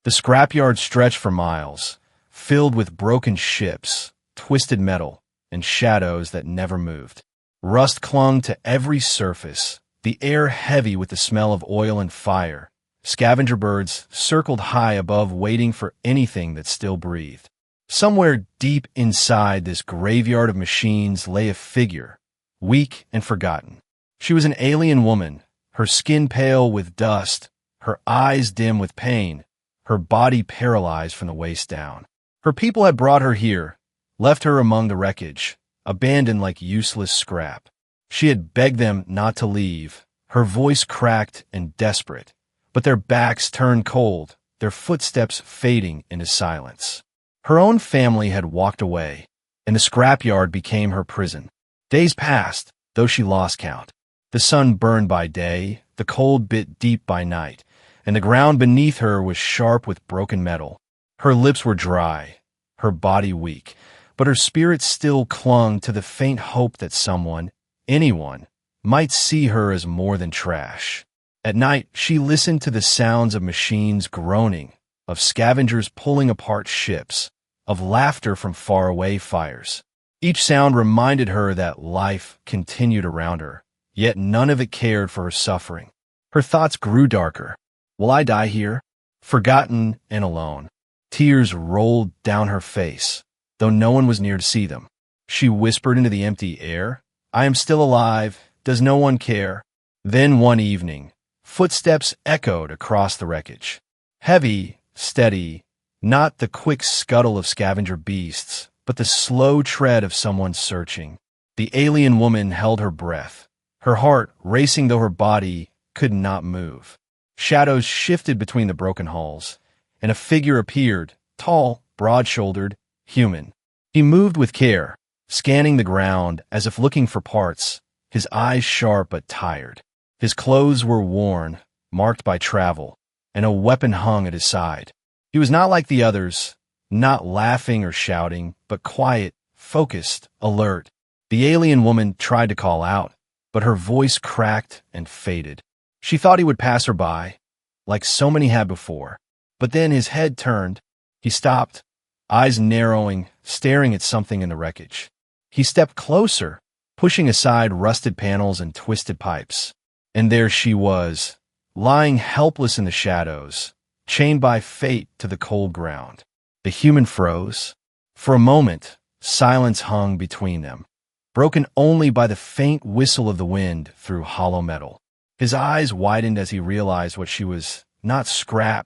The scrapyard stretched for miles, filled with broken ships, twisted metal, and shadows that never moved. Rust clung to every surface, the air heavy with the smell of oil and fire. Scavenger birds circled high above, waiting for anything that still breathed. Somewhere deep inside this graveyard of machines lay a figure, weak and forgotten. She was an alien woman, her skin pale with dust, her eyes dim with pain, her body paralyzed from the waist down. Her people had brought her here, left her among the wreckage, abandoned like useless scrap. She had begged them not to leave, her voice cracked and desperate, but their backs turned cold, their footsteps fading into silence. Her own family had walked away, and the scrapyard became her prison. Days passed, though she lost count. The sun burned by day, the cold bit deep by night, and the ground beneath her was sharp with broken metal. Her lips were dry, her body weak, but her spirit still clung to the faint hope that someone, anyone, might see her as more than trash. At night, she listened to the sounds of machines groaning, of scavengers pulling apart ships, of laughter from faraway fires. Each sound reminded her that life continued around her, yet none of it cared for her suffering. Her thoughts grew darker. Will I die here? Forgotten and alone. Tears rolled down her face, though no one was near to see them. She whispered into the empty air, I am still alive. Does no one care? Then one evening, footsteps echoed across the wreckage. Heavy, steady, not the quick scuttle of scavenger beasts, but the slow tread of someone searching. The alien woman held her breath, her heart racing though her body could not move. Shadows shifted between the broken hulls, and a figure appeared, tall, broad-shouldered, human. He moved with care, scanning the ground as if looking for parts, his eyes sharp but tired. His clothes were worn, marked by travel, and a weapon hung at his side. He was not like the others, not laughing or shouting, but quiet, focused, alert. The alien woman tried to call out, but her voice cracked and faded. She thought he would pass her by, like so many had before. But then his head turned. He stopped, eyes narrowing, staring at something in the wreckage. He stepped closer, pushing aside rusted panels and twisted pipes. And there she was, lying helpless in the shadows, chained by fate to the cold ground. The human froze. For a moment, silence hung between them, broken only by the faint whistle of the wind through hollow metal. His eyes widened as he realized what she was, not scrap,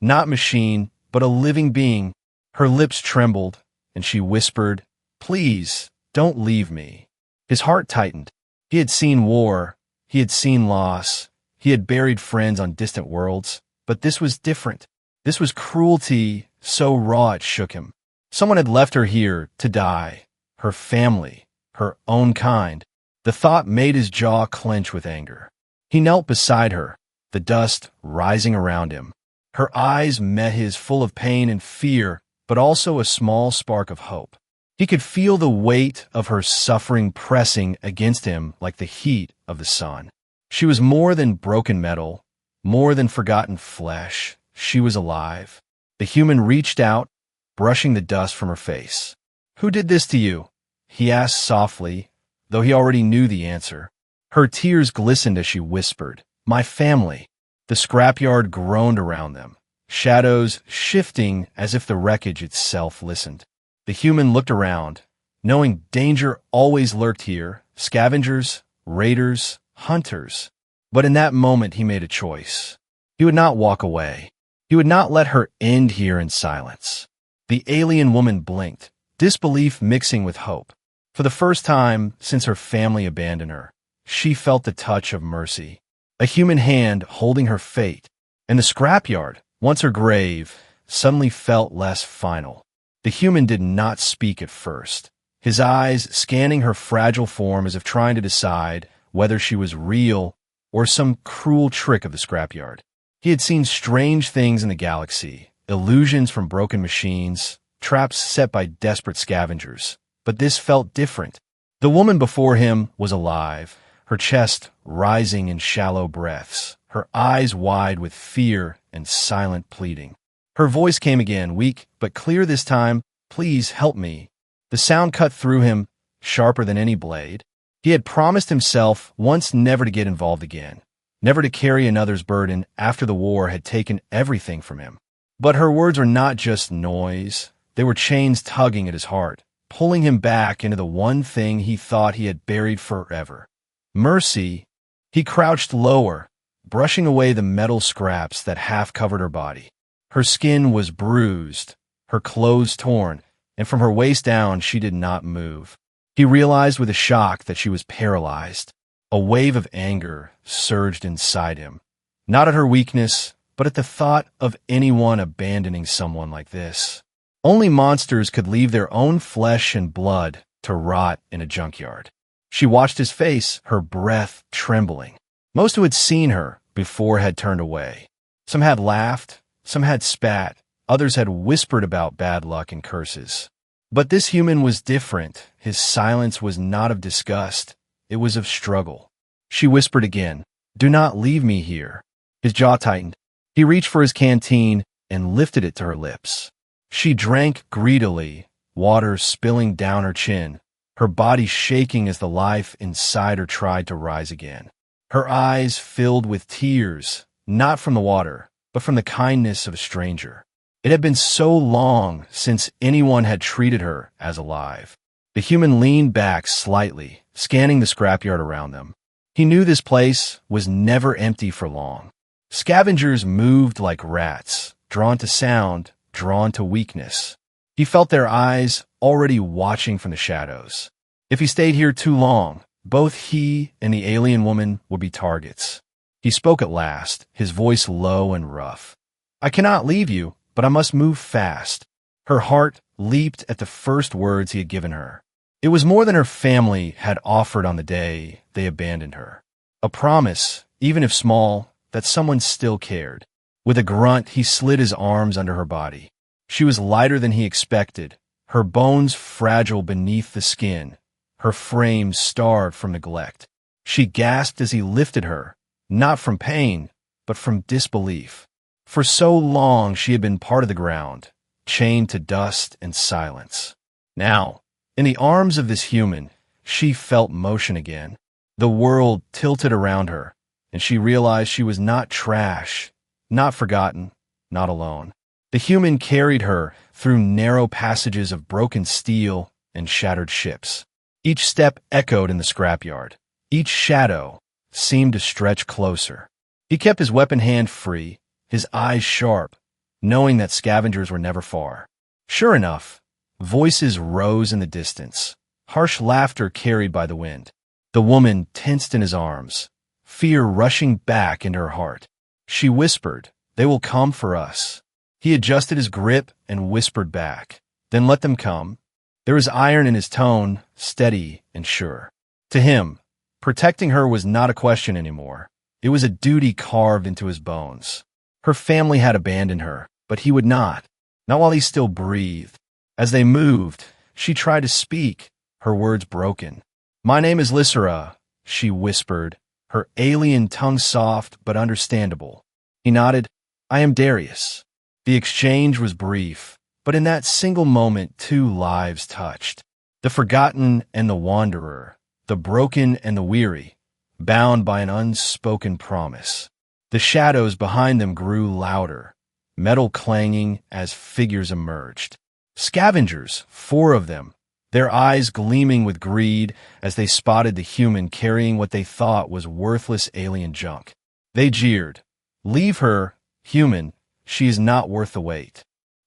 not machine, but a living being. Her lips trembled, and she whispered, Please, don't leave me. His heart tightened. He had seen war, he had seen loss, he had buried friends on distant worlds, but this was different. This was cruelty so raw it shook him. Someone had left her here to die, her family, her own kind. The thought made his jaw clench with anger. He knelt beside her, the dust rising around him. Her eyes met his, full of pain and fear, but also a small spark of hope. He could feel the weight of her suffering pressing against him like the heat of the sun. She was more than broken metal, more than forgotten flesh. She was alive. The human reached out, brushing the dust from her face. Who did this to you? He asked softly, though he already knew the answer. Her tears glistened as she whispered, My family. The scrapyard groaned around them, shadows shifting as if the wreckage itself listened. The human looked around, knowing danger always lurked here, scavengers, raiders, hunters. But in that moment he made a choice. He would not walk away. He would not let her end here in silence. The alien woman blinked, disbelief mixing with hope. For the first time since her family abandoned her, she felt the touch of mercy. A human hand holding her fate, and the scrapyard, once her grave, suddenly felt less final. The human did not speak at first, his eyes scanning her fragile form as if trying to decide whether she was real or some cruel trick of the scrapyard. He had seen strange things in the galaxy, illusions from broken machines, traps set by desperate scavengers, but this felt different. The woman before him was alive, her chest rising in shallow breaths, her eyes wide with fear and silent pleading. Her voice came again, weak but clear this time. "Please help me." The sound cut through him, sharper than any blade. He had promised himself once never to get involved again, never to carry another's burden after the war had taken everything from him. But her words were not just noise. They were chains tugging at his heart, pulling him back into the one thing he thought he had buried forever. Mercy. He crouched lower, brushing away the metal scraps that half covered her body. Her skin was bruised, her clothes torn, and from her waist down she did not move. He realized with a shock that she was paralyzed. A wave of anger surged inside him, not at her weakness, but at the thought of anyone abandoning someone like this. Only monsters could leave their own flesh and blood to rot in a junkyard. She watched his face, her breath trembling. Most who had seen her before had turned away. Some had laughed, some had spat, others had whispered about bad luck and curses. But this human was different. His silence was not of disgust. It was of struggle. She whispered again, "Do not leave me here." His jaw tightened. He reached for his canteen and lifted it to her lips. She drank greedily, water spilling down her chin, her body shaking as the life inside her tried to rise again. Her eyes filled with tears, not from the water, but from the kindness of a stranger. It had been so long since anyone had treated her as alive. The human leaned back slightly, scanning the scrapyard around them. He knew this place was never empty for long. Scavengers moved like rats, drawn to sound, drawn to weakness. He felt their eyes already watching from the shadows. If he stayed here too long, both he and the alien woman would be targets. He spoke at last, his voice low and rough. "I cannot leave you, but I must move fast." Her heart leaped at the first words he had given her. It was more than her family had offered on the day they abandoned her. A promise, even if small, that someone still cared. With a grunt, he slid his arms under her body. She was lighter than he expected, her bones fragile beneath the skin, her frame starved from neglect. She gasped as he lifted her, not from pain, but from disbelief. For so long she had been part of the ground, chained to dust and silence. Now, in the arms of this human, she felt motion again. The world tilted around her, and she realized she was not trash, not forgotten, not alone. The human carried her through narrow passages of broken steel and shattered ships. Each step echoed in the scrapyard. Each shadow seemed to stretch closer. He kept his weapon hand free, his eyes sharp, knowing that scavengers were never far. Sure enough, voices rose in the distance, harsh laughter carried by the wind. The woman tensed in his arms, fear rushing back into her heart. She whispered, "They will come for us." He adjusted his grip and whispered back, "Then let them come." There was iron in his tone, steady and sure. To him, protecting her was not a question anymore. It was a duty carved into his bones. Her family had abandoned her, but he would not while he still breathed. As they moved, she tried to speak, her words broken. "My name is Lysera," she whispered, her alien tongue soft but understandable. He nodded, "I am Darius." The exchange was brief, but in that single moment 2 lives touched. The forgotten and the wanderer, the broken and the weary, bound by an unspoken promise. The shadows behind them grew louder, metal clanging as figures emerged. Scavengers, 4 of them, their eyes gleaming with greed as they spotted the human carrying what they thought was worthless alien junk. They jeered, "Leave her, human, she is not worth the wait."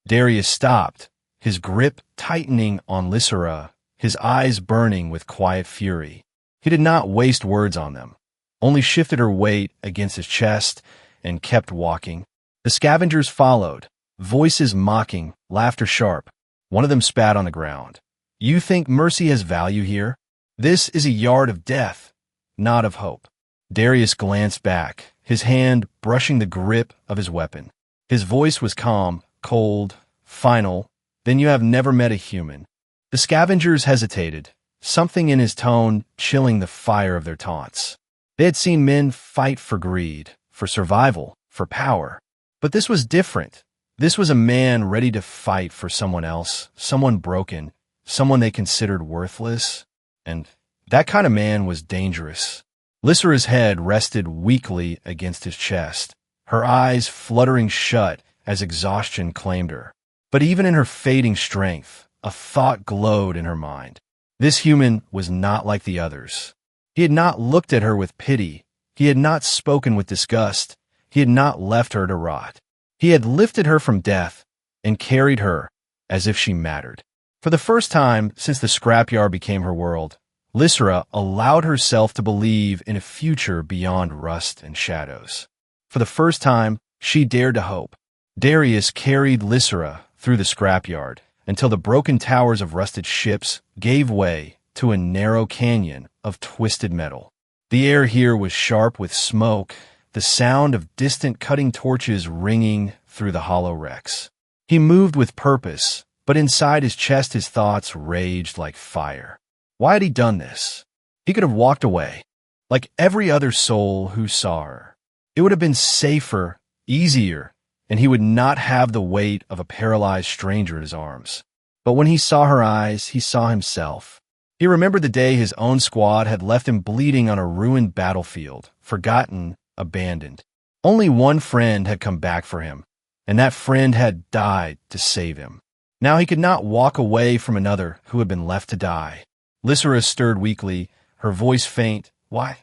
Darius stopped, his grip tightening on Lysera, his eyes burning with quiet fury. He did not waste words on them, only shifted her weight against his chest and kept walking. The scavengers followed, voices mocking, laughter sharp. One of them spat on the ground. "You think mercy has value here? This is a yard of death, not of hope." Darius glanced back, his hand brushing the grip of his weapon. His voice was calm, cold, final. "Then you have never met a human." The scavengers hesitated, something in his tone chilling the fire of their taunts. They had seen men fight for greed, for survival, for power. But this was different. This was a man ready to fight for someone else, someone broken, someone they considered worthless, and that kind of man was dangerous. Lysera's head rested weakly against his chest, her eyes fluttering shut as exhaustion claimed her. But even in her fading strength, a thought glowed in her mind. This human was not like the others. He had not looked at her with pity. He had not spoken with disgust. He had not left her to rot. He had lifted her from death and carried her as if she mattered. For the first time since the scrapyard became her world, Lysera allowed herself to believe in a future beyond rust and shadows. For the first time, she dared to hope. Darius carried Lysera through the scrapyard until the broken towers of rusted ships gave way to a narrow canyon of twisted metal. The air here was sharp with smoke, the sound of distant cutting torches ringing through the hollow wrecks. He moved with purpose, but inside his chest his thoughts raged like fire. Why had he done this? He could have walked away, like every other soul who saw her. It would have been safer, easier, and he would not have the weight of a paralyzed stranger in his arms. But when he saw her eyes, he saw himself. He remembered the day his own squad had left him bleeding on a ruined battlefield, forgotten, abandoned. Only one friend had come back for him, and that friend had died to save him. Now he could not walk away from another who had been left to die. Lysera stirred weakly, her voice faint. Why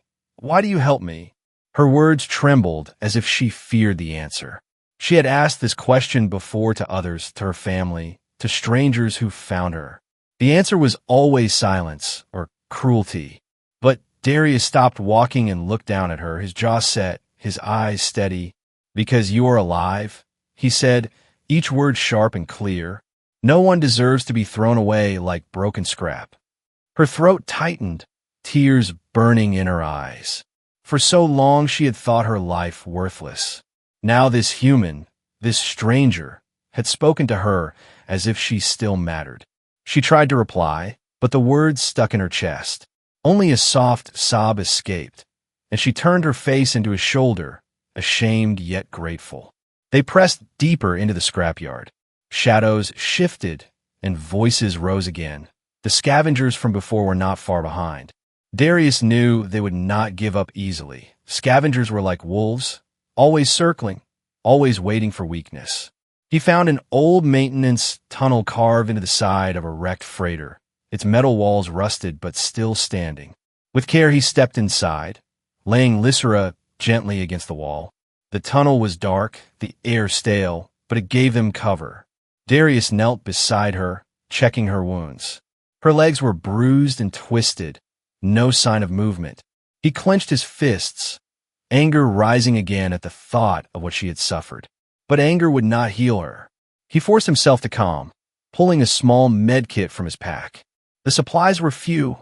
do you help me? Her words trembled as if she feared the answer. She had asked this question before to others, to her family, to strangers who found her. The answer was always silence or cruelty. But Darius stopped walking and looked down at her, his jaw set, his eyes steady. Because you are alive, he said, each word sharp and clear. No one deserves to be thrown away like broken scrap. Her throat tightened, tears burning in her eyes. For so long she had thought her life worthless. Now this human, this stranger, had spoken to her as if she still mattered. She tried to reply, but the words stuck in her chest. Only a soft sob escaped, and she turned her face into his shoulder, ashamed yet grateful. They pressed deeper into the scrapyard. Shadows shifted, and voices rose again. The scavengers from before were not far behind. Darius knew they would not give up easily. Scavengers were like wolves, always circling, always waiting for weakness. He found an old maintenance tunnel carved into the side of a wrecked freighter, its metal walls rusted but still standing. With care he stepped inside, laying Lysera gently against the wall. The tunnel was dark, the air stale, but it gave them cover. Darius knelt beside her, checking her wounds. Her legs were bruised and twisted, no sign of movement. He clenched his fists, anger rising again at the thought of what she had suffered. But anger would not heal her. He forced himself to calm, pulling a small med kit from his pack. The supplies were few: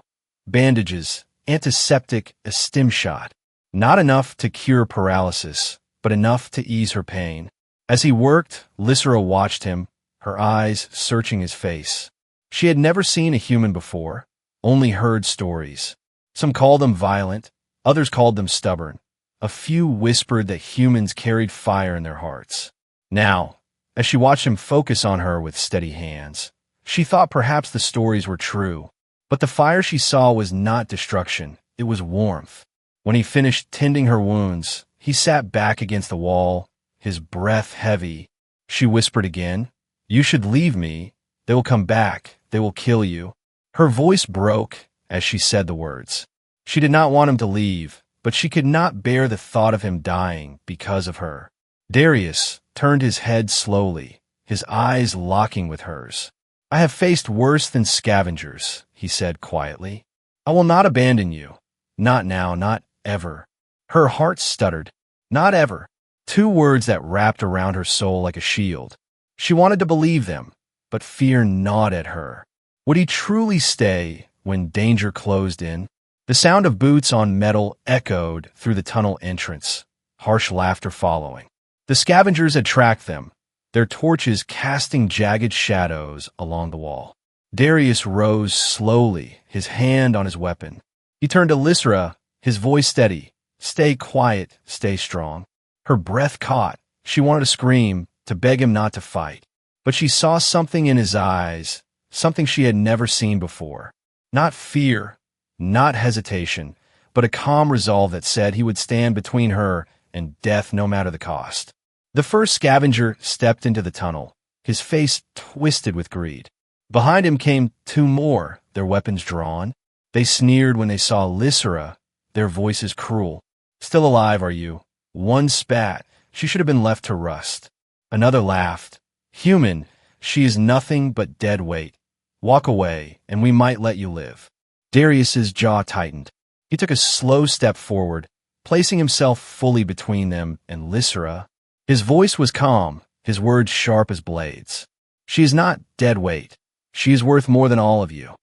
bandages, antiseptic, a stim shot. Not enough to cure paralysis, but enough to ease her pain. As he worked, Lysera watched him, her eyes searching his face. She had never seen a human before, only heard stories. Some called them violent, others called them stubborn. A few whispered that humans carried fire in their hearts. Now, as she watched him focus on her with steady hands, she thought perhaps the stories were true. But the fire she saw was not destruction, it was warmth. When he finished tending her wounds, he sat back against the wall, his breath heavy. She whispered again, "You should leave me. They will come back. They will kill you." Her voice broke as she said the words. She did not want him to leave, but she could not bear the thought of him dying because of her. Darius turned his head slowly, his eyes locking with hers. "I have faced worse than scavengers," he said quietly. "I will not abandon you. Not now, not ever." Her heart stuttered. Not ever. Two words that wrapped around her soul like a shield. She wanted to believe them, but fear gnawed at her. Would he truly stay when danger closed in? The sound of boots on metal echoed through the tunnel entrance, harsh laughter following. The scavengers had tracked them, their torches casting jagged shadows along the wall. Darius rose slowly, his hand on his weapon. He turned to Lysera, his voice steady. "Stay quiet, stay strong." Her breath caught. She wanted to scream, to beg him not to fight. But she saw something in his eyes, something she had never seen before. Not fear, not hesitation, but a calm resolve that said he would stand between her and death no matter the cost. The first scavenger stepped into the tunnel, his face twisted with greed. Behind him came two more, their weapons drawn. They sneered when they saw Lysera, their voices cruel. "Still alive, are you?" One spat. "She should have been left to rust." Another laughed. "Human, she is nothing but dead weight. Walk away, and we might let you live." Darius's jaw tightened. He took a slow step forward, placing himself fully between them and Lysera. His voice was calm, his words sharp as blades. "She is not dead weight. She is worth more than all of you."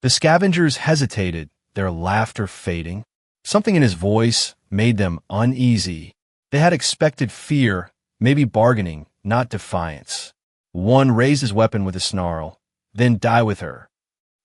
The scavengers hesitated, their laughter fading. Something in his voice made them uneasy. They had expected fear, maybe bargaining, not defiance. One raised his weapon with a snarl, "Then die with her."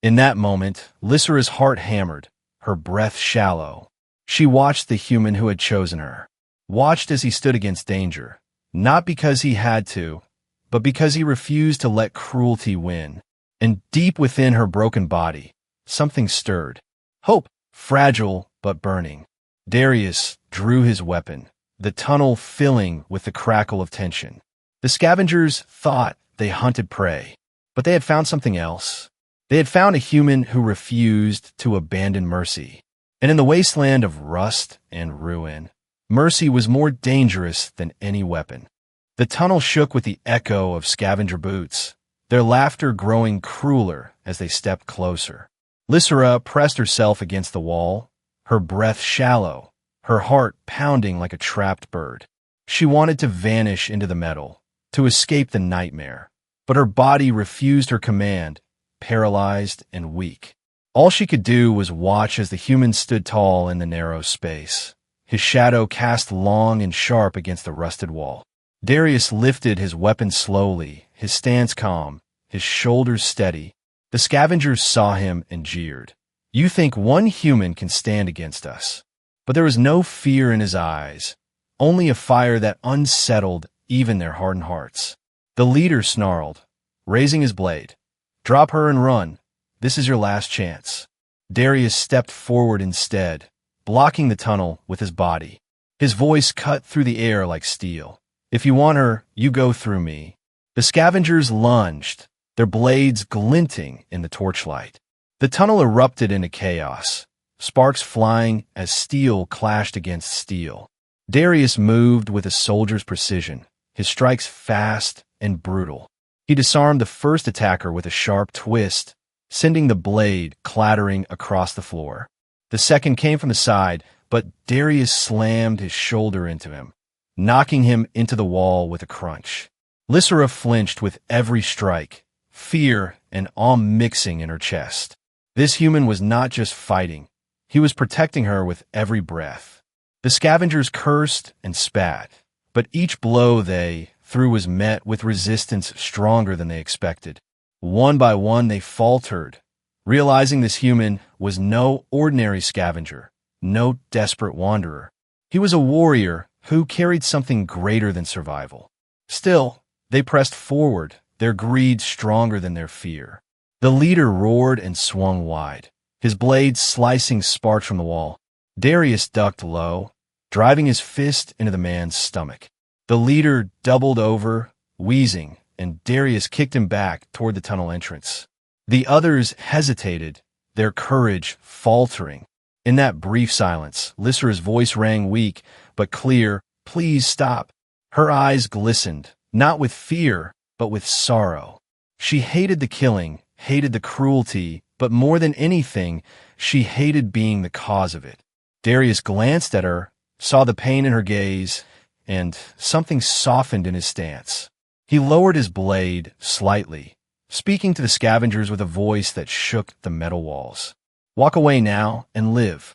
In that moment, Lysera's heart hammered, her breath shallow. She watched the human who had chosen her, watched as he stood against danger, not because he had to, but because he refused to let cruelty win. And deep within her broken body, something stirred. Hope, fragile but burning. Darius drew his weapon, the tunnel filling with the crackle of tension. The scavengers thought they hunted prey, but they had found something else. They had found a human who refused to abandon mercy. And in the wasteland of rust and ruin, mercy was more dangerous than any weapon. The tunnel shook with the echo of scavenger boots, their laughter growing crueler as they stepped closer. Lysera pressed herself against the wall, her breath shallow, her heart pounding like a trapped bird. She wanted to vanish into the metal, to escape the nightmare, but her body refused her command, paralyzed and weak. All she could do was watch as the human stood tall in the narrow space, his shadow cast long and sharp against the rusted wall. Darius lifted his weapon slowly, his stance calm, his shoulders steady. The scavengers saw him and jeered. "You think one human can stand against us?" But there was no fear in his eyes, only a fire that unsettled even their hardened hearts. The leader snarled, raising his blade, "Drop her and run. This is your last chance." Darius stepped forward instead, blocking the tunnel with his body. His voice cut through the air like steel. "If you want her, you go through me." The scavengers lunged, their blades glinting in the torchlight. The tunnel erupted into chaos, sparks flying as steel clashed against steel. Darius moved with a soldier's precision, his strikes fast and brutal. He disarmed the first attacker with a sharp twist, sending the blade clattering across the floor. The second came from the side, but Darius slammed his shoulder into him, knocking him into the wall with a crunch. Lysera flinched with every strike, fear and awe mixing in her chest. This human was not just fighting, he was protecting her with every breath. The scavengers cursed and spat, but each blow they threw was met with resistance stronger than they expected. One by one they faltered, realizing this human was no ordinary scavenger, no desperate wanderer. He was a warrior who carried something greater than survival. Still, they pressed forward, their greed stronger than their fear. The leader roared and swung wide, his blade slicing sparks from the wall. Darius ducked low, driving his fist into the man's stomach. The leader doubled over, wheezing, and Darius kicked him back toward the tunnel entrance. The others hesitated, their courage faltering. In that brief silence, Lysera's voice rang weak but clear, "Please stop." Her eyes glistened, not with fear, but with sorrow. She hated the killing, hated the cruelty, but more than anything, she hated being the cause of it. Darius glanced at her, saw the pain in her gaze, and something softened in his stance. He lowered his blade slightly, speaking to the scavengers with a voice that shook the metal walls. "Walk away now and live."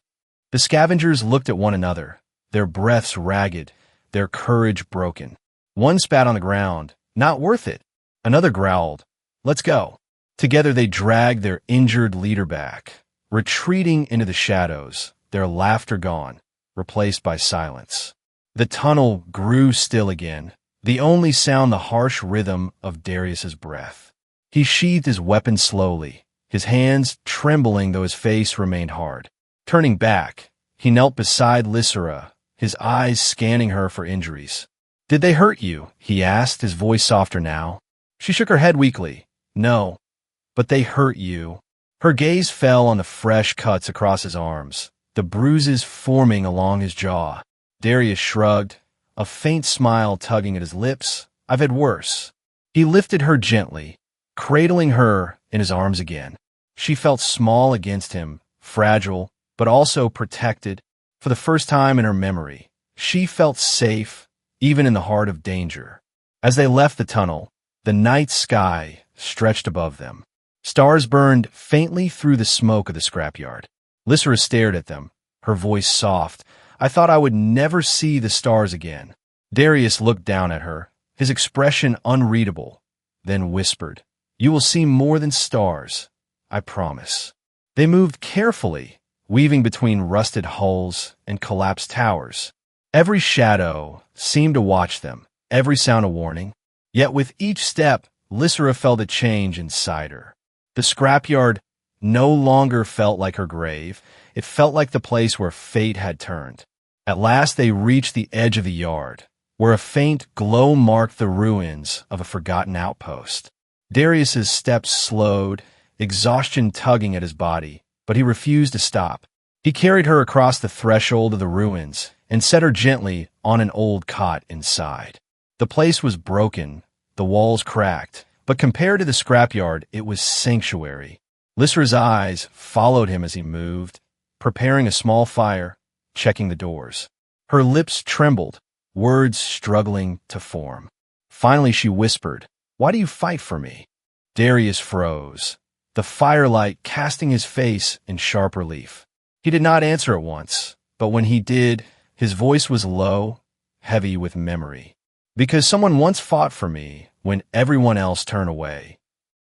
The scavengers looked at one another, their breaths ragged, their courage broken. One spat on the ground, "Not worth it." Another growled, "Let's go." Together they dragged their injured leader back, retreating into the shadows, their laughter gone, replaced by silence. The tunnel grew still again, the only sound the harsh rhythm of Darius's breath. He sheathed his weapon slowly, his hands trembling though his face remained hard. Turning back, he knelt beside Lysera, his eyes scanning her for injuries. "Did they hurt you?" he asked, his voice softer now. She shook her head weakly. "No, but they hurt you." Her gaze fell on the fresh cuts across his arms, the bruises forming along his jaw. Darius shrugged, a faint smile tugging at his lips. "I've had worse." He lifted her gently, cradling her in his arms again. She felt small against him, fragile, but also protected. For the first time in her memory, she felt safe, even in the heart of danger. As they left the tunnel, the night sky stretched above them. Stars burned faintly through the smoke of the scrapyard. Lysera stared at them, her voice soft. "I thought I would never see the stars again." Darius looked down at her, his expression unreadable, then whispered, "You will see more than stars, I promise." They moved carefully, weaving between rusted hulls and collapsed towers. Every shadow seemed to watch them, every sound a warning. Yet with each step, Lysera felt a change inside her. The scrapyard no longer felt like her grave. It felt like the place where fate had turned. At last they reached the edge of the yard, where a faint glow marked the ruins of a forgotten outpost. Darius's steps slowed, exhaustion tugging at his body, but he refused to stop. He carried her across the threshold of the ruins and set her gently on an old cot inside. The place was broken, the walls cracked, but compared to the scrapyard, it was sanctuary. Lysera's eyes followed him as he moved, preparing a small fire, checking the doors. Her lips trembled, words struggling to form. Finally she whispered, "Why do you fight for me?" Darius froze, the firelight casting his face in sharp relief. He did not answer at once, but when he did, his voice was low, heavy with memory. "Because someone once fought for me when everyone else turned away."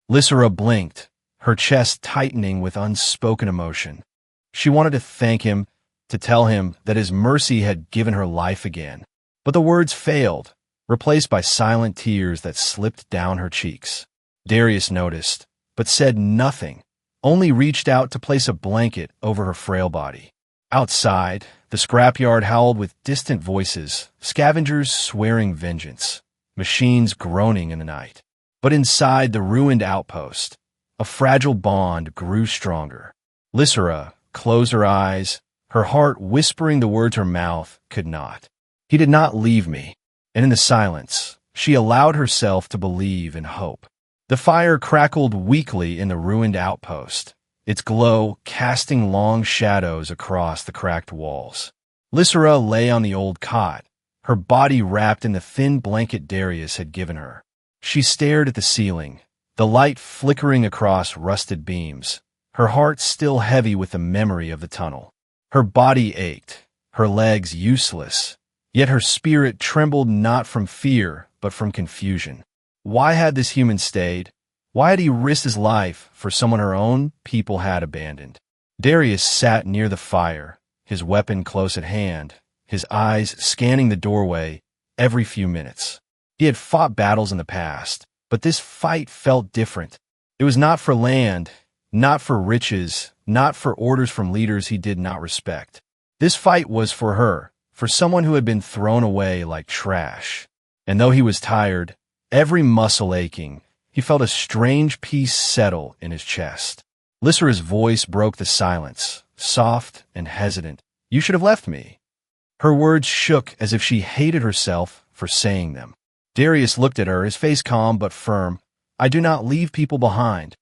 Lysera blinked, her chest tightening with unspoken emotion. She wanted to thank him, to tell him that his mercy had given her life again. But the words failed, replaced by silent tears that slipped down her cheeks. Darius noticed, but said nothing, only reached out to place a blanket over her frail body. Outside, the scrapyard howled with distant voices, scavengers swearing vengeance, machines groaning in the night. But inside the ruined outpost, a fragile bond grew stronger. Lysera closed her eyes, her heart whispering the words her mouth could not. "He did not leave me," and in the silence, she allowed herself to believe in hope. The fire crackled weakly in the ruined outpost, its glow casting long shadows across the cracked walls. Lysera lay on the old cot, her body wrapped in the thin blanket Darius had given her. She stared at the ceiling, the light flickering across rusted beams, her heart still heavy with the memory of the tunnel. Her body ached, her legs useless, yet her spirit trembled not from fear, but from confusion. Why had this human stayed? Why had he risked his life for someone her own people had abandoned? Darius sat near the fire, his weapon close at hand, his eyes scanning the doorway every few minutes. He had fought battles in the past, but this fight felt different. It was not for land, not for riches, not for orders from leaders he did not respect. This fight was for her, for someone who had been thrown away like trash. And though he was tired, every muscle aching, he felt a strange peace settle in his chest. Lysera's voice broke the silence, soft and hesitant. "You should have left me." Her words shook as if she hated herself for saying them. Darius looked at her, his face calm but firm. "I do not leave people behind."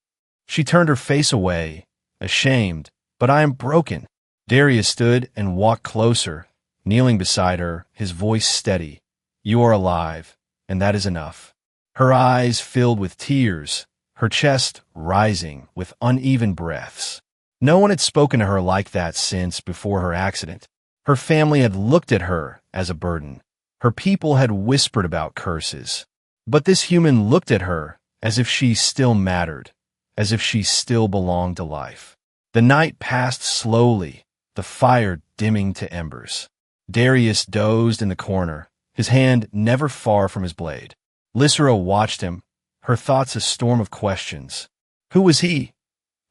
She turned her face away, ashamed, "But I am broken." Darius stood and walked closer, kneeling beside her, his voice steady. "You are alive, and that is enough." Her eyes filled with tears, her chest rising with uneven breaths. No one had spoken to her like that since before her accident. Her family had looked at her as a burden. Her people had whispered about curses. But this human looked at her as if she still mattered, as if she still belonged to life. The night passed slowly, the fire dimming to embers. Darius dozed in the corner, his hand never far from his blade. Lysera watched him, her thoughts a storm of questions. Who was he?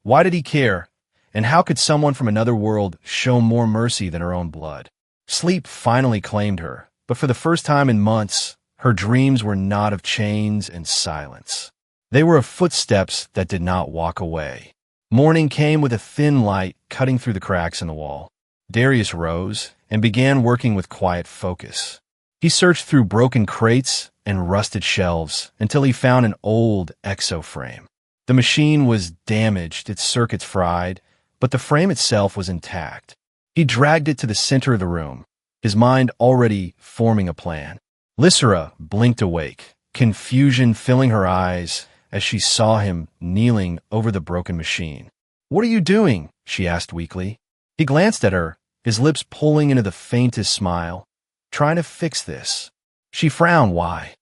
Why did he care? And how could someone from another world show more mercy than her own blood? Sleep finally claimed her, but for the first time in months, her dreams were not of chains and silence. They were of footsteps that did not walk away. Morning came with a thin light cutting through the cracks in the wall. Darius rose and began working with quiet focus. He searched through broken crates and rusted shelves until he found an old exo-frame. The machine was damaged, its circuits fried, but the frame itself was intact. He dragged it to the center of the room, his mind already forming a plan. Lysera blinked awake, confusion filling her eyes as she saw him kneeling over the broken machine. "What are you doing?" she asked weakly. He glanced at her, his lips pulling into the faintest smile. "Trying to fix this." She frowned. "Why?"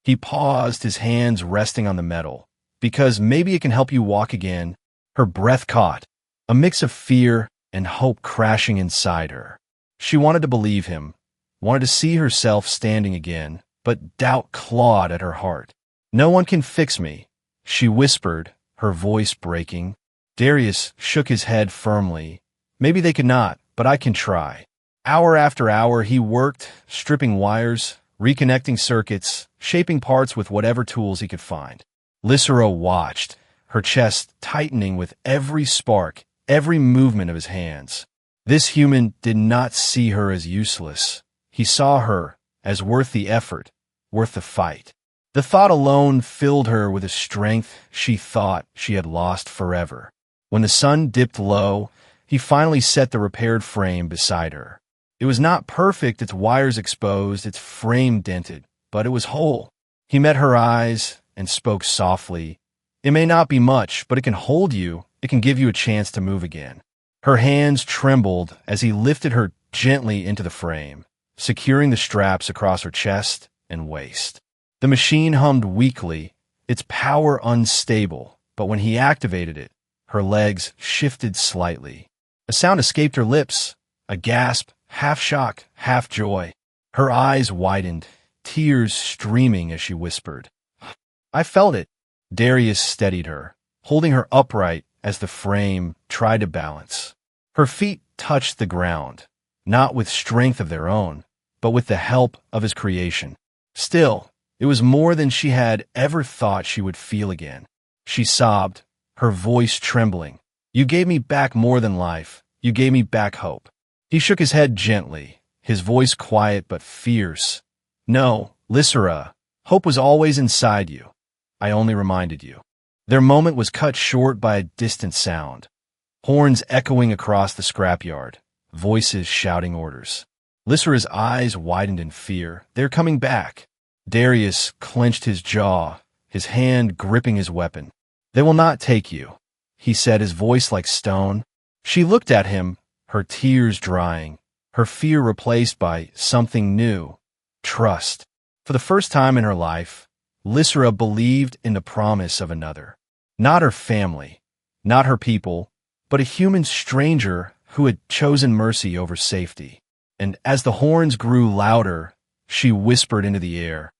He paused, his hands resting on the metal. "Because maybe it can help you walk again." Her breath caught, a mix of fear and hope crashing inside her. She wanted to believe him, wanted to see herself standing again, but doubt clawed at her heart. "No one can fix me," she whispered, her voice breaking. Darius shook his head firmly. "Maybe they could not, but I can try." Hour after hour he worked, stripping wires, reconnecting circuits, shaping parts with whatever tools he could find. Lysera watched, her chest tightening with every spark, every movement of his hands. This human did not see her as useless. He saw her as worth the effort, worth the fight. The thought alone filled her with a strength she thought she had lost forever. When the sun dipped low, he finally set the repaired frame beside her. It was not perfect, its wires exposed, its frame dented, but it was whole. He met her eyes and spoke softly. "It may not be much, but it can hold you. It can give you a chance to move again." Her hands trembled as he lifted her gently into the frame, securing the straps across her chest and waist. The machine hummed weakly, its power unstable, but when he activated it, her legs shifted slightly. A sound escaped her lips, a gasp, half shock, half joy. Her eyes widened, tears streaming as she whispered, "I felt it." Darius steadied her, holding her upright as the frame tried to balance. Her feet touched the ground, not with strength of their own, but with the help of his creation. Still, it was more than she had ever thought she would feel again. She sobbed, her voice trembling. "You gave me back more than life. You gave me back hope." He shook his head gently, his voice quiet but fierce. "No, Lysera, hope was always inside you. I only reminded you." Their moment was cut short by a distant sound. Horns echoing across the scrapyard, voices shouting orders. Lysera's eyes widened in fear. "They're coming back." Darius clenched his jaw, his hand gripping his weapon. "They will not take you," he said, his voice like stone. She looked at him, her tears drying, her fear replaced by something new, trust. For the first time in her life, Lysera believed in the promise of another. Not her family, not her people, but a human stranger who had chosen mercy over safety. And as the horns grew louder, she whispered into the air,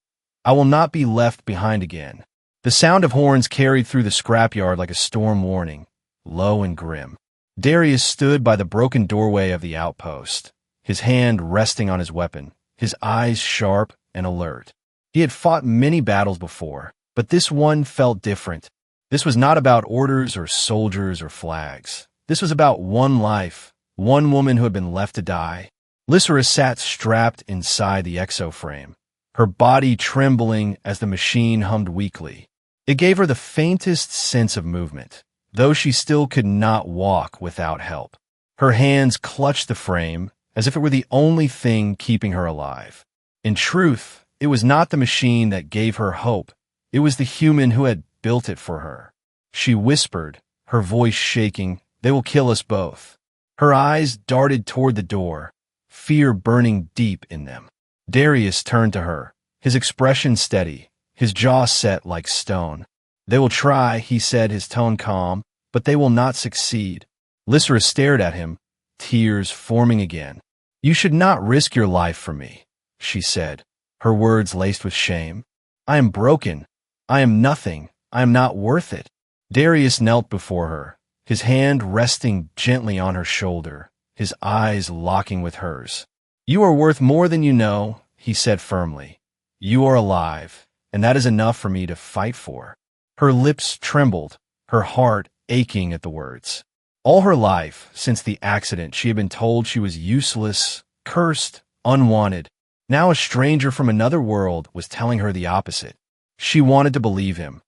"I will not be left behind again." The sound of horns carried through the scrapyard like a storm warning, low and grim. Darius stood by the broken doorway of the outpost, his hand resting on his weapon, his eyes sharp and alert. He had fought many battles before, but this one felt different. This was not about orders or soldiers or flags. This was about one life, one woman who had been left to die. Lysera sat strapped inside the exo-frame, her body trembling as the machine hummed weakly. It gave her the faintest sense of movement, though she still could not walk without help. Her hands clutched the frame as if it were the only thing keeping her alive. In truth, it was not the machine that gave her hope. It was the human who had built it for her. She whispered, her voice shaking, "They will kill us both." Her eyes darted toward the door, fear burning deep in them. Darius turned to her, his expression steady, his jaw set like stone. "They will try," he said, his tone calm, "but they will not succeed." Lysera stared at him, tears forming again. "You should not risk your life for me," she said, her words laced with shame. I am broken. I am nothing. I am not worth it. Darius knelt before her, his hand resting gently on her shoulder, his eyes locking with hers. You are worth more than you know, he said firmly. You are alive, and that is enough for me to fight for. Her lips trembled, her heart aching at the words. All her life, since the accident, she had been told she was useless, cursed, unwanted. Now a stranger from another world was telling her the opposite. She wanted to believe him,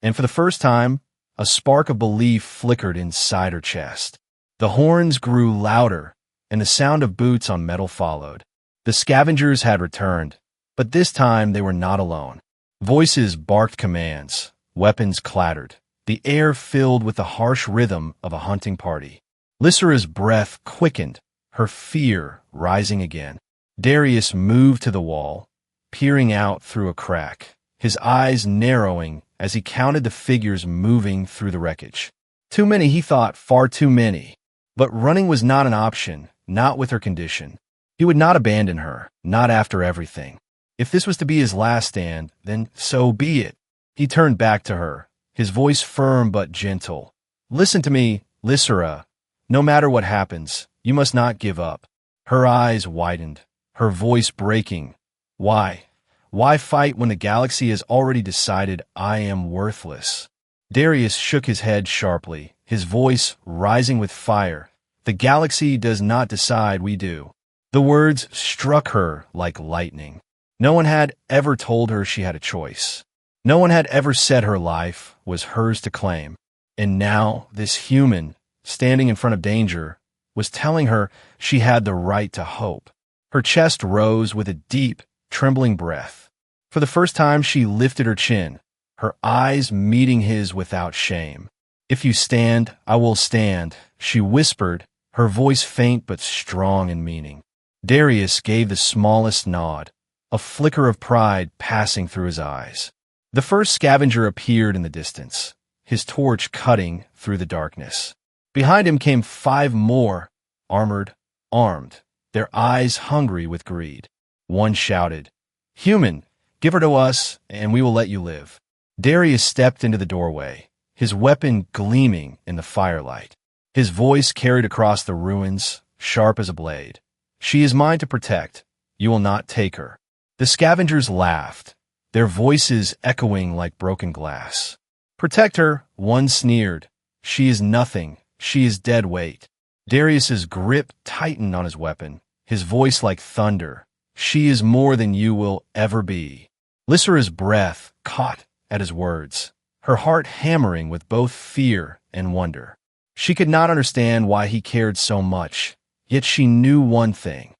and for the first time, a spark of belief flickered inside her chest. The horns grew louder, and the sound of boots on metal followed. The scavengers had returned, but this time they were not alone. Voices barked commands, weapons clattered, the air filled with the harsh rhythm of a hunting party. Lysera's breath quickened, her fear rising again. Darius moved to the wall, peering out through a crack, his eyes narrowing as he counted the figures moving through the wreckage. Too many, he thought, far too many. But running was not an option, not with her condition. He would not abandon her, not after everything. If this was to be his last stand, then so be it. He turned back to her, his voice firm but gentle. Listen to me, Lysera. No matter what happens, you must not give up. Her eyes widened, her voice breaking. Why? Why fight when the galaxy has already decided I am worthless? Darius shook his head sharply, his voice rising with fire. The galaxy does not decide, we do. The words struck her like lightning. No one had ever told her she had a choice. No one had ever said her life was hers to claim. And now this human, standing in front of danger, was telling her she had the right to hope. Her chest rose with a deep, trembling breath. For the first time, she lifted her chin, her eyes meeting his without shame. If you stand, I will stand, she whispered, her voice faint but strong in meaning. Darius gave the smallest nod, a flicker of pride passing through his eyes. The first scavenger appeared in the distance, his torch cutting through the darkness. Behind him came 5 more, armored, armed, their eyes hungry with greed. One shouted, Human, give her to us, and we will let you live. Darius stepped into the doorway, his weapon gleaming in the firelight. His voice carried across the ruins, sharp as a blade. She is mine to protect. You will not take her. The scavengers laughed, their voices echoing like broken glass. Protect her, one sneered. She is nothing. She is dead weight. Darius's grip tightened on his weapon, his voice like thunder. She is more than you will ever be. Lysera's breath caught at his words, her heart hammering with both fear and wonder. She could not understand why he cared so much, yet she knew one thing.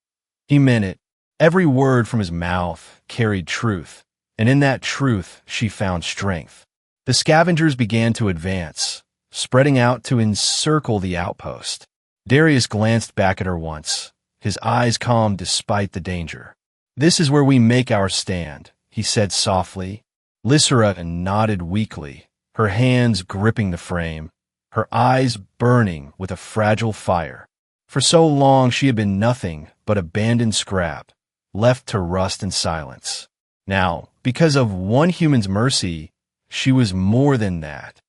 He meant it. Every word from his mouth carried truth, and in that truth she found strength. The scavengers began to advance, spreading out to encircle the outpost. Darius glanced back at her once, his eyes calm despite the danger. This is where we make our stand, he said softly. Lysera nodded weakly, her hands gripping the frame, her eyes burning with a fragile fire. For so long she had been nothing but abandoned scrap, left to rust in silence. Now, because of one human's mercy, she was more than that.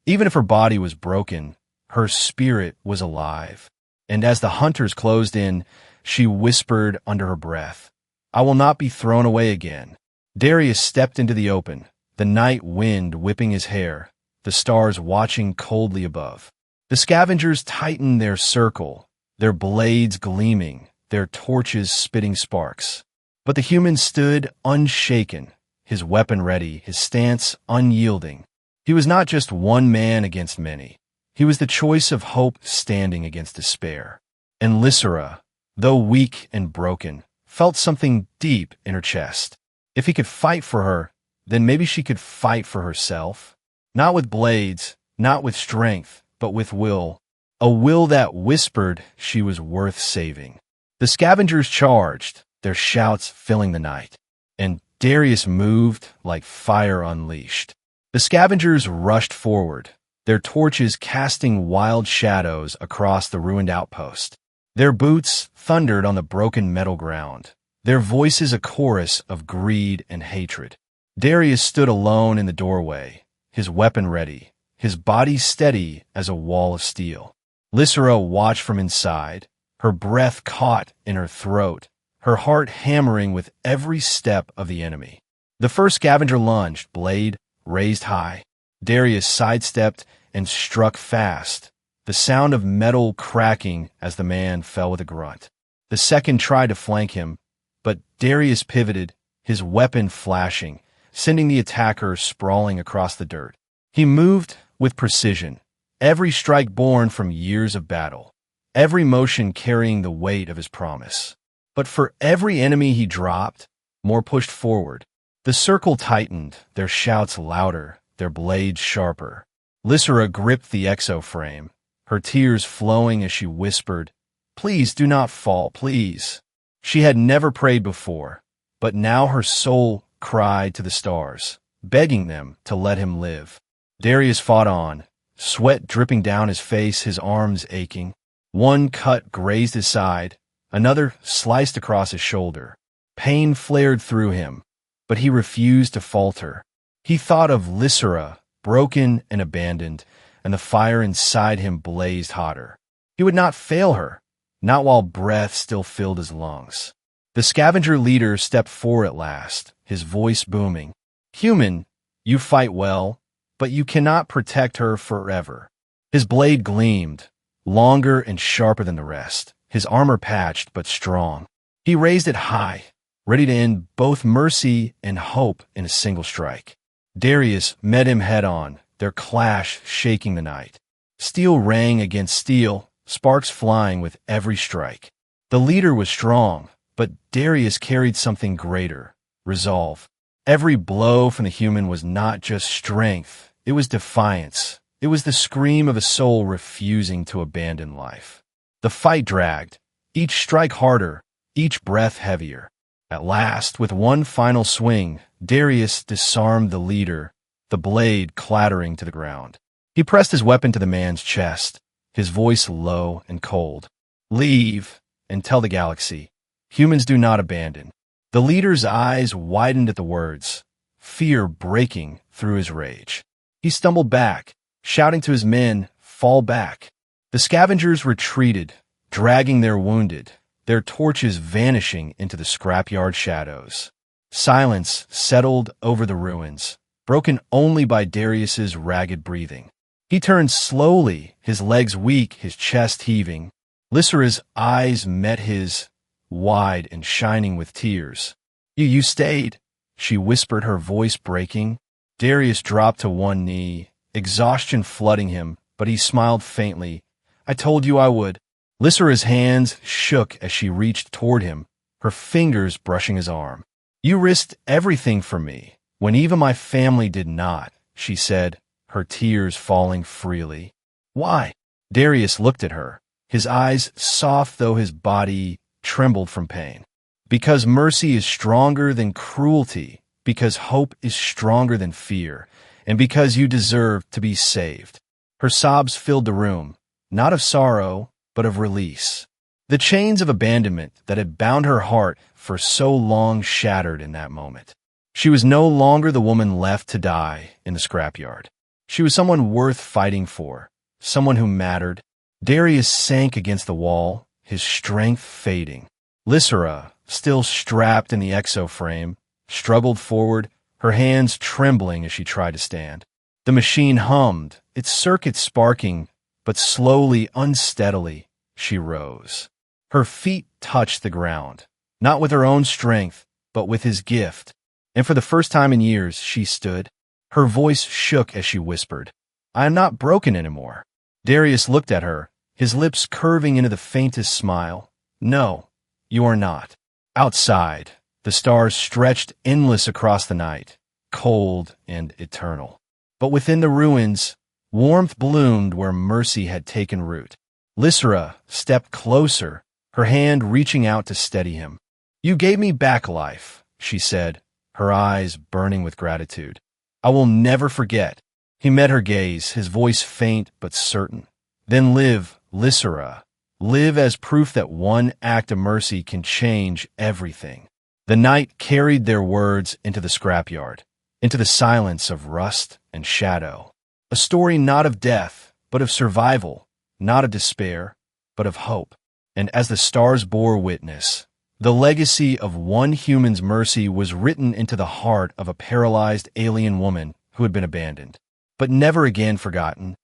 Even if her body was broken, her spirit was alive. And as the hunters closed in, she whispered under her breath, I will not be thrown away again. Darius stepped into the open, the night wind whipping his hair, the stars watching coldly above. The scavengers tightened their circle, their blades gleaming, their torches spitting sparks. But the human stood unshaken, his weapon ready, his stance unyielding. He was not just one man against many. He was the choice of hope standing against despair. And Lysera, though weak and broken, felt something deep in her chest. If he could fight for her, then maybe she could fight for herself. Not with blades, not with strength, but with will. A will that whispered she was worth saving. The scavengers charged, their shouts filling the night. And Darius moved like fire unleashed. The scavengers rushed forward, their torches casting wild shadows across the ruined outpost. Their boots thundered on the broken metal ground, their voices a chorus of greed and hatred. Darius stood alone in the doorway, his weapon ready, his body steady as a wall of steel. Lysera watched from inside, her breath caught in her throat, her heart hammering with every step of the enemy. The first scavenger lunged, blade raised high. Darius sidestepped and struck fast, the sound of metal cracking as the man fell with a grunt. The second tried to flank him, but Darius pivoted, his weapon flashing, sending the attacker sprawling across the dirt. He moved with precision, every strike born from years of battle, every motion carrying the weight of his promise. But for every enemy he dropped, more pushed forward. The circle tightened, their shouts louder, their blades sharper. Lysera gripped the exo-frame, her tears flowing as she whispered, "Please do not fall, please." She had never prayed before, but now her soul cried to the stars, begging them to let him live. Darius fought on, sweat dripping down his face, his arms aching. One cut grazed his side, another sliced across his shoulder. Pain flared through him, but he refused to falter. He thought of Lysera, broken and abandoned, and the fire inside him blazed hotter. He would not fail her, not while breath still filled his lungs. The scavenger leader stepped forward at last, his voice booming. "Human, you fight well, but you cannot protect her forever." His blade gleamed, longer and sharper than the rest, his armor patched but strong. He raised it high, ready to end both mercy and hope in a single strike. Darius met him head-on, their clash shaking the night. Steel rang against steel, sparks flying with every strike. The leader was strong, but Darius carried something greater, resolve. Every blow from the human was not just strength, it was defiance. It was the scream of a soul refusing to abandon life. The fight dragged, each strike harder, each breath heavier. At last, with one final swing, Darius disarmed the leader, the blade clattering to the ground. He pressed his weapon to the man's chest, his voice low and cold. "Leave and tell the galaxy. Humans do not abandon." The leader's eyes widened at the words, fear breaking through his rage. He stumbled back, shouting to his men, "Fall back." The scavengers retreated, dragging their wounded, their torches vanishing into the scrapyard shadows. Silence settled over the ruins, broken only by Darius's ragged breathing. He turned slowly, his legs weak, his chest heaving. Lysera's eyes met his, wide and shining with tears. You stayed," she whispered, her voice breaking. Darius dropped to one knee, exhaustion flooding him, but he smiled faintly. "I told you I would." Lysera's hands shook as she reached toward him, her fingers brushing his arm. "You risked everything for me, when even my family did not," she said, her tears falling freely. "Why?" Darius looked at her, his eyes soft though his body trembled from pain. "Because mercy is stronger than cruelty, because hope is stronger than fear, and because you deserve to be saved." Her sobs filled the room, not of sorrow, but of release. The chains of abandonment that had bound her heart for so long shattered in that moment. She was no longer the woman left to die in the scrapyard. She was someone worth fighting for, someone who mattered. Darius sank against the wall, his strength fading. Lysera, still strapped in the exo-frame, struggled forward, her hands trembling as she tried to stand. The machine hummed, its circuits sparking, but slowly, unsteadily, she rose. Her feet touched the ground, not with her own strength, but with his gift. And for the first time in years, she stood. Her voice shook as she whispered, "I am not broken anymore." Darius looked at her, his lips curving into the faintest smile. "No, you are not." Outside, the stars stretched endless across the night, cold and eternal. But within the ruins, warmth bloomed where mercy had taken root. Lysera stepped closer, her hand reaching out to steady him. "You gave me back life," she said, her eyes burning with gratitude. "I will never forget." He met her gaze, his voice faint but certain. "Then live, Lysera. Live as proof that one act of mercy can change everything." The night carried their words into the scrapyard, into the silence of rust and shadow. A story not of death, but of survival, not of despair, but of hope. And as the stars bore witness, the legacy of one human's mercy was written into the heart of a paralyzed alien woman who had been abandoned, but never again forgotten.